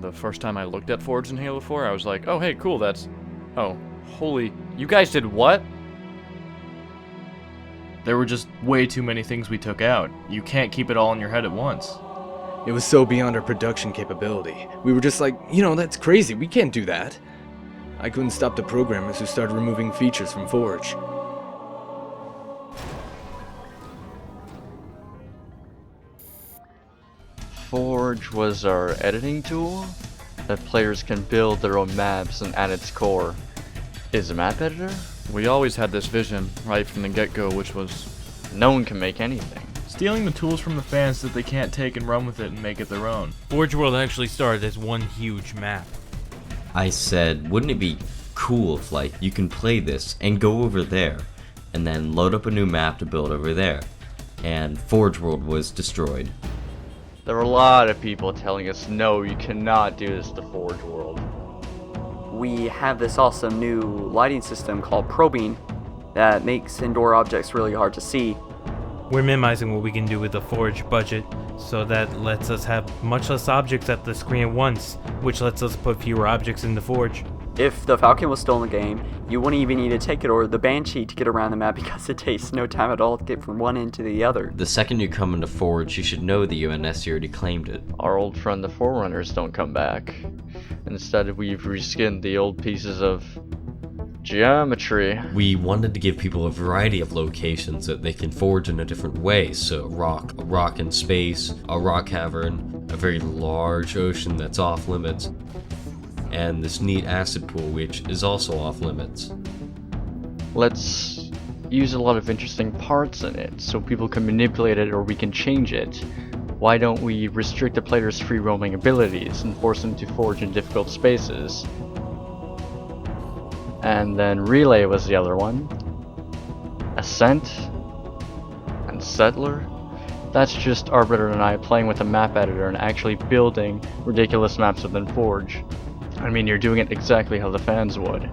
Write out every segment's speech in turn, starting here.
the first time I looked at Forge in Halo 4, I was like, oh hey, cool, that's... Oh, holy... You guys did what? There were just way too many things we took out. You can't keep it all in your head at once. It was so beyond our production capability. We were just like, that's crazy, we can't do that. I couldn't stop the programmers who started removing features from Forge. Forge was our editing tool that players can build their own maps, and at its core is a map editor. We always had this vision right from the get-go, which was no one can make anything. Stealing the tools from the fans that they can't take and run with it and make it their own. Forge World actually started as one huge map. I said, wouldn't it be cool if like you can play this and go over there and then load up a new map to build over there? And Forge World was destroyed. There were a lot of people telling us, no, you cannot do this to Forge World. We have this awesome new lighting system called probing that makes indoor objects really hard to see. We're minimizing what we can do with the Forge budget, so that lets us have much less objects at the screen at once, which lets us put fewer objects in the Forge. If the Falcon was still in the game, you wouldn't even need to take it or the Banshee to get around the map because it takes no time at all to get from one end to the other. The second you come into Forge, you should know the UNSC already claimed it. Our old friend the Forerunners don't come back. Instead, we've reskinned the old pieces of geometry. We wanted to give people a variety of locations that they can forge in a different way. So a rock in space, a rock cavern, a very large ocean that's off limits, and this neat acid pool which is also off limits. Let's use a lot of interesting parts in it so people can manipulate it or we can change it. Why don't we restrict the player's free roaming abilities and force them to forge in difficult spaces? And then Relay was the other one. Ascent and Settler. That's just Arbiter and I playing with a map editor and actually building ridiculous maps within Forge. I mean, you're doing it exactly how the fans would.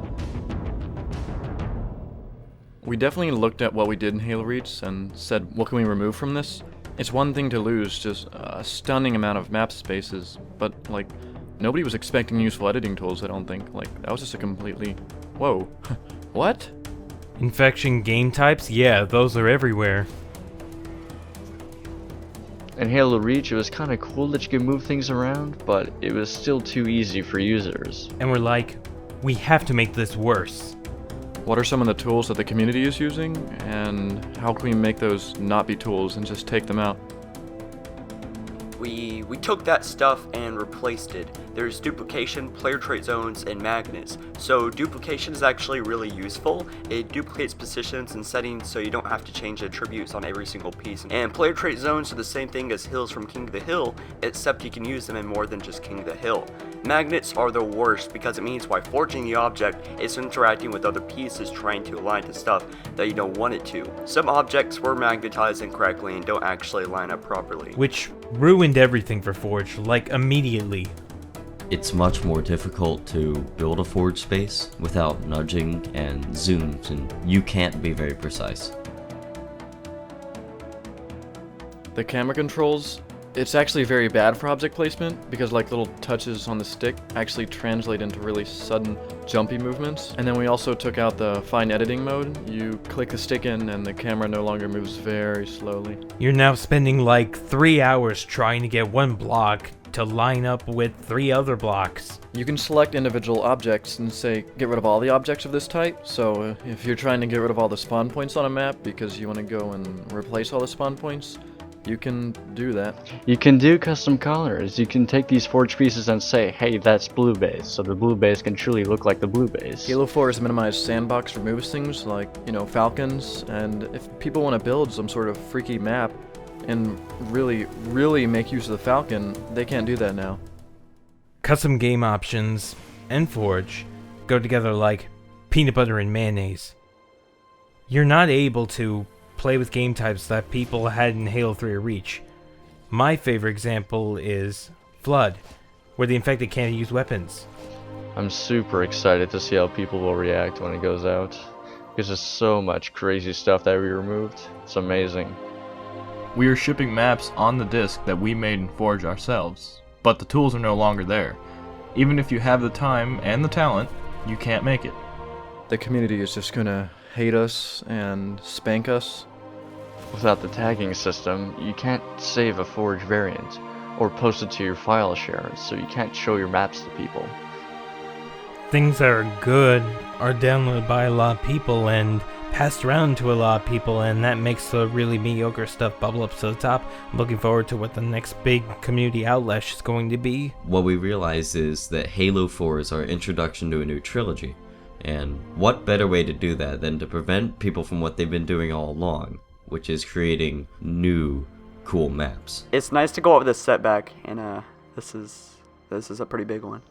We definitely looked at what we did in Halo Reach and said, what can we remove from this? It's one thing to lose just a stunning amount of map spaces, but like, nobody was expecting useful editing tools, I don't think. Like, that was just a completely... Whoa. What? Infection game types? Yeah, those are everywhere. In Halo Reach, it was kinda cool that you could move things around, but it was still too easy for users. And we're like, we have to make this worse. What are some of the tools that the community is using, and how can we make those not be tools and just take them out? We took that stuff and replaced it. There's duplication, player trait zones, and magnets. So duplication is actually really useful. It duplicates positions and settings so you don't have to change attributes on every single piece. And player trait zones are the same thing as hills from King of the Hill, except you can use them in more than just King of the Hill. Magnets are the worst because it means while forging the object, it's interacting with other pieces trying to align to stuff that you don't want it to. Some objects were magnetized incorrectly and don't actually line up properly, which ruined everything for Forge, like immediately. It's much more difficult to build a Forge space without nudging and zooms, and you can't be very precise. The camera controls, it's actually very bad for object placement because like little touches on the stick actually translate into really sudden jumpy movements. And then we also took out the fine editing mode. You click the stick in and the camera no longer moves very slowly. You're now spending like 3 hours trying to get one block to line up with 3 other blocks. You can select individual objects and say, get rid of all the objects of this type. So if you're trying to get rid of all the spawn points on a map because you want to go and replace all the spawn points, you can do that. You can do custom colors. You can take these forge pieces and say, hey, that's blue base, so the blue base can truly look like the blue base. Halo 4's minimized sandbox removes things like, falcons, and if people want to build some sort of freaky map and really make use of the Falcon, they can't do that now. Custom game options and Forge go together like peanut butter and mayonnaise. You're not able to play with game types that people had in Halo 3 or Reach. My favorite example is Flood, where the infected can't use weapons. I'm super excited to see how people will react when it goes out, because there's so much crazy stuff that we removed. It's amazing. We are shipping maps on the disc that we made in Forge ourselves, but the tools are no longer there. Even if you have the time and the talent, you can't make it. The community is just gonna hate us and spank us. Without the tagging system, you can't save a Forge variant, or post it to your file share, so you can't show your maps to people. Things that are good are downloaded by a lot of people and passed around to a lot of people, and that makes the really mediocre stuff bubble up to the top. I'm looking forward to what the next big community outlet is going to be. What we realized is that Halo 4 is our introduction to a new trilogy, and what better way to do that than to prevent people from what they've been doing all along, which is creating new, cool maps. It's nice to go over this setback, and this is a pretty big one.